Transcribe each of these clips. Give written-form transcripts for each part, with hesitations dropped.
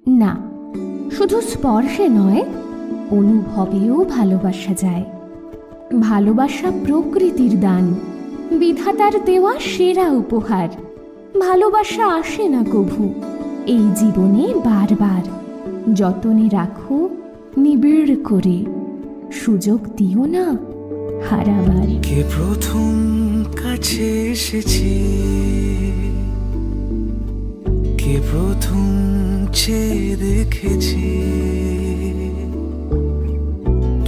না, শুধু স্পর্শে নয়, অনুভবেও ভালোবাসা যায়। ভালোবাসা প্রকৃতির দান, বিধাতার দেওয়া সেরা উপহার। ভালোবাসা আসে না কভু, এই জীবনে বারবার। যতনে রাখো নিবিড় করে, সুযোগ দিও না হারাবার। কে প্রথম কাছে এসেছি, কে প্রথম চেয়ে দেখেছি,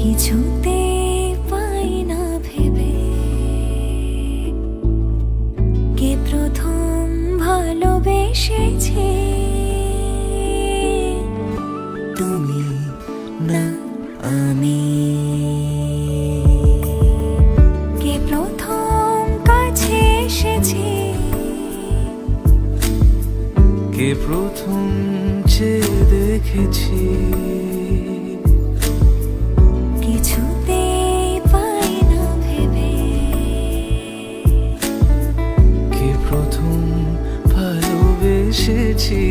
কিছুতে পাই না ভেবে, কে প্রথম ভালোবেসেছে। তুমি না আমি। কে প্রথম কাছে এসেছে, কে প্রথম চেয়ে দেখেছি, কিছুতে পাই না ভেবে, কে প্রথম ভালোবেসেছি।